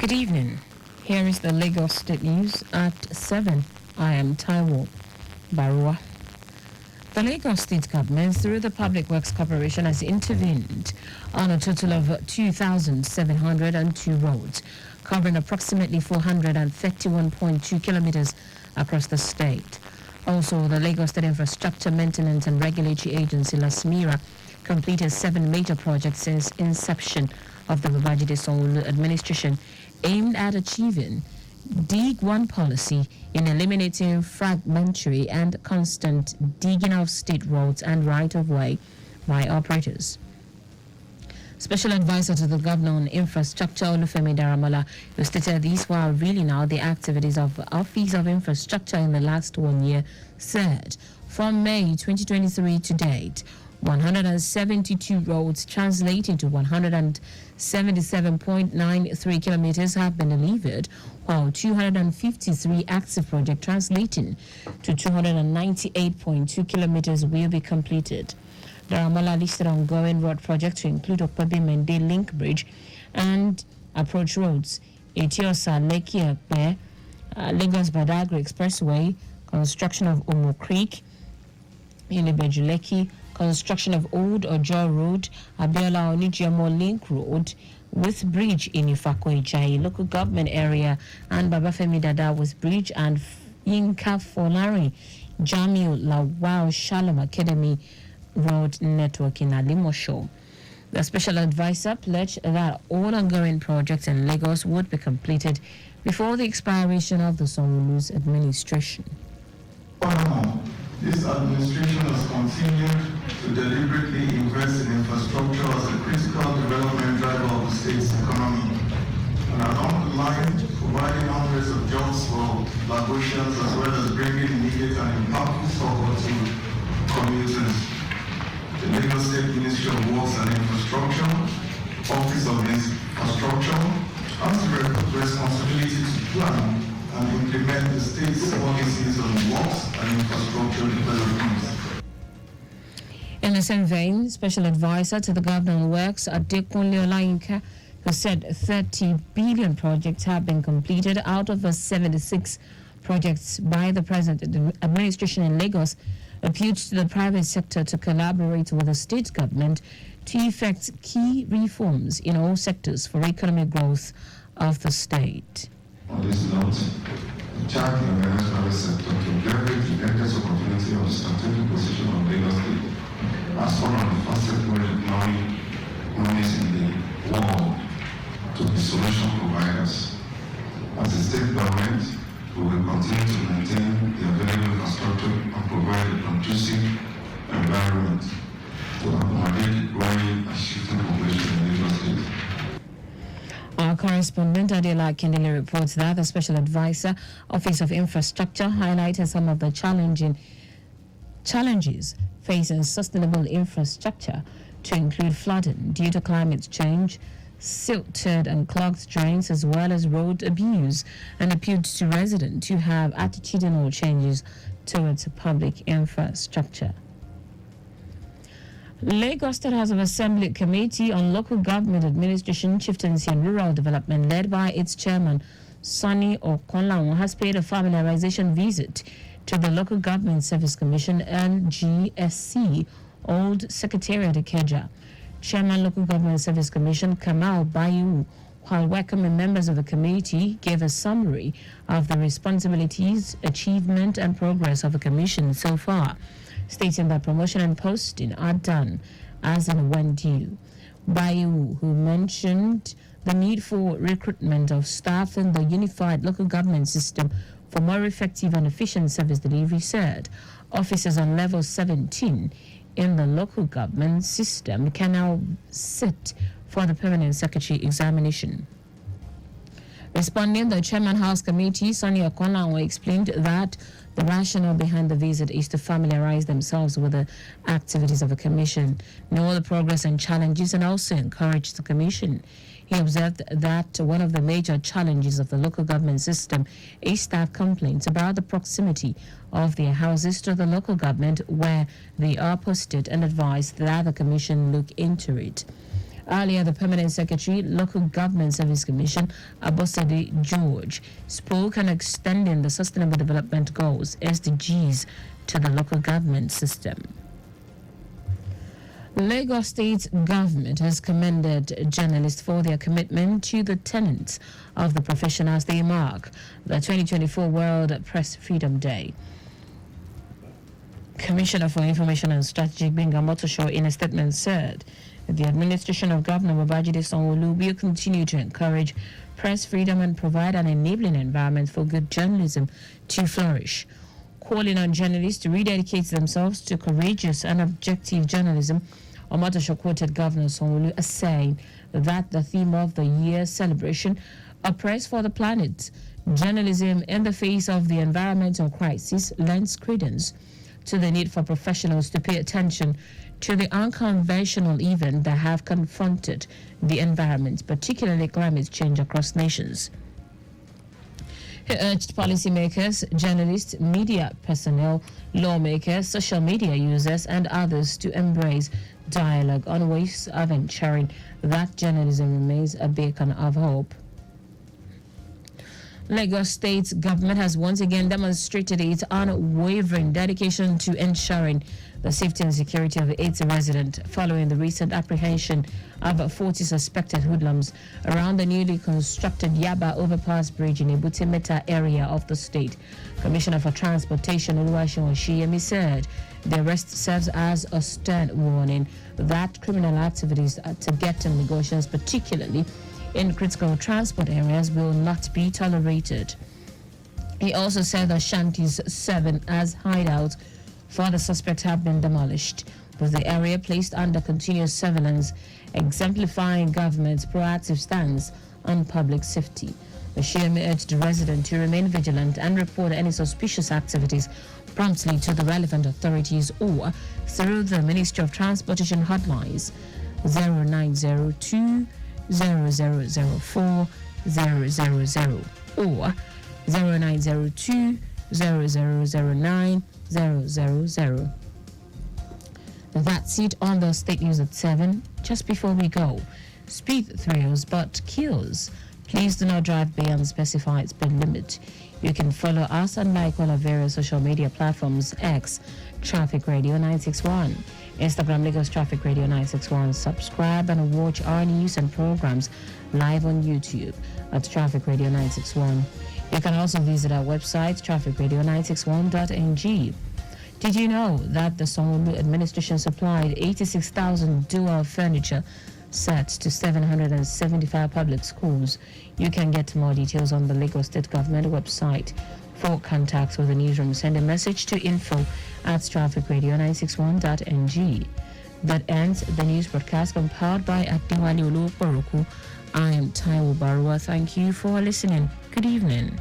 Good evening. Here is the Lagos State News at 7. I am Taiwo Baruwa. The Lagos State Government, through the Public Works Corporation, has intervened on a total of 2,702 roads, covering approximately 431.2 kilometers across the state. Also, the Lagos State Infrastructure Maintenance and Regulatory Agency, LASMIRA, completed 7 major projects since inception of the Babajide Sanwo-Olu administration, aimed at achieving Dig One policy in eliminating fragmentary and constant digging of state roads and right-of-way by operators. Special Advisor to the Governor on Infrastructure, Olufemi Daramola, who stated these were really now the activities of the Office of Infrastructure in the last 1 year, said from May 2023 to date, 172 roads translating to 177.93 kilometers have been delivered, while 253 active projects translating to 298.2 kilometers will be completed. Daramola listed ongoing road projects to include Okpebi-Mende Link Bridge and approach roads, Etiosa-Lekki-Ekpe, Lagos-Badagry Expressway, construction of Omo Creek, Ilebejuleki, construction of Old Ojo Road, Abiola Onijiamo Link Road, with bridge in Ifako-Ijayi local government area, and Babafemi Dada with bridge, and Yinka Folari, Jamiu Lawal Shalom Academy Road network in Alimosho. The special advisor pledged that all ongoing projects in Lagos would be completed before the expiration of the Sanwo-Olu's administration. This administration has continued to deliberately invest in infrastructure as a critical development driver of the state's economy, and along the line, providing hundreds of jobs for Lagosians as well as bringing immediate and impactful support to commuters. The Lagos State Ministry of Works and Infrastructure, Office of Infrastructure, has the responsibility to plan and implement the state's policies on works and infrastructure development. In the same vein, Special Advisor to the Governor on Works, Adekunle Olayinka, who said 30 billion projects have been completed out of the 76 projects by the present administration in Lagos, appealed to the private sector to collaborate with the state government to effect key reforms in all sectors for economic growth of the state. On this note, the charge the organized private sector to leverage the endless opportunity of the strategic position of Lagos State as one of the fastest growing economies in the world to be solution providers. As a state government, we will continue to maintain the available infrastructure and provide a conducive environment to accommodate growing and shifting population in Lagos State. Our correspondent Adela Kendele reports that the Special Advisor, Office of Infrastructure, highlighted some of the challenges facing sustainable infrastructure, to include flooding due to climate change, silted and clogged drains, as well as road abuse, and appealed to residents to have attitudinal changes towards public infrastructure. Lagos State House of Assembly Committee on Local Government Administration, Chieftaincy and Rural Development, led by its chairman, Sonny Okonlawon, has paid a familiarization visit to the Local Government Service Commission and GSC, Old Secretariat Ikeja. Chairman Local Government Service Commission, Kamal Bayu, while welcoming members of the committee, gave a summary of the responsibilities, achievement and progress of the commission so far, stating that promotion and posting are done as and when due. Bayu, who mentioned the need for recruitment of staff in the unified local government system for more effective and efficient service delivery, said officers on level 17 in the local government system can now sit for the permanent secretary examination. Responding, the Chairman House Committee, Sonny Okonlawon, explained that the rationale behind the visit is to familiarize themselves with the activities of the Commission, know the progress and challenges, and also encourage the Commission. He observed that one of the major challenges of the local government system is staff complaints about the proximity of their houses to the local government where they are posted, and advised that the Commission look into it. Earlier, the Permanent Secretary, Local Government Service Commission, Abosede George, spoke on extending the Sustainable Development Goals, SDGs, to the local government system. Lagos State government has commended journalists for their commitment to the tenets of the profession as they mark the 2024 World Press Freedom Day. Commissioner for Information and Strategy, Benga Motosho, in a statement said that the administration of Governor Babajide Sanwo-Olu will continue to encourage press freedom and provide an enabling environment for good journalism to flourish. Calling on journalists to rededicate themselves to courageous and objective journalism, Omotosho quoted Governor Sanwo-Olu as saying that the theme of the year's celebration, A Press for the Planet, journalism in the face of the environmental crisis, lends credence to the need for professionals to pay attention to the unconventional events that have confronted the environment, particularly climate change across nations. He urged policymakers, journalists, media personnel, lawmakers, social media users, and others to embrace dialogue on ways of ensuring that journalism remains a beacon of hope. Lagos State government has once again demonstrated its unwavering dedication to ensuring the safety and security of its residents following the recent apprehension of 40 suspected hoodlums around the newly constructed Yaba Overpass Bridge in Ebute-Metta area of the state. Commissioner for Transportation Oluwaseun Oshiyemi said the arrest serves as a stern warning that criminal activities targeting negotiations, particularly in critical transport areas, will not be tolerated. He also said that shanties serving as hideouts for the suspect have been demolished, with the area placed under continuous surveillance, exemplifying government's proactive stance on public safety. Oshiyemi urged the residents to remain vigilant and report any suspicious activities promptly to the relevant authorities or through the Ministry of Transportation hotlines 0902 0004 000 or 0902 0009 000. That's it on the State News at 7. Just before we go, speed thrills but kills. Please do not drive beyond specified speed limit. You can follow us and like all our various social media platforms: X, Traffic Radio 961, Instagram, Lagos Traffic Radio 961. Subscribe and watch our news and programs live on YouTube at Traffic Radio 961. You can also visit our website, trafficradio961.ng. Did you know that the Sanwo-Olu administration supplied 86,000 dual furniture sets to 775 public schools? You can get more details on the Lagos State Government website. For contacts with the newsroom, send a message to info@trafficradio961.ng. That ends the news broadcast compiled by Taiwo Baruwa. I am Taiwo Baruwa. Thank you for listening. Good evening.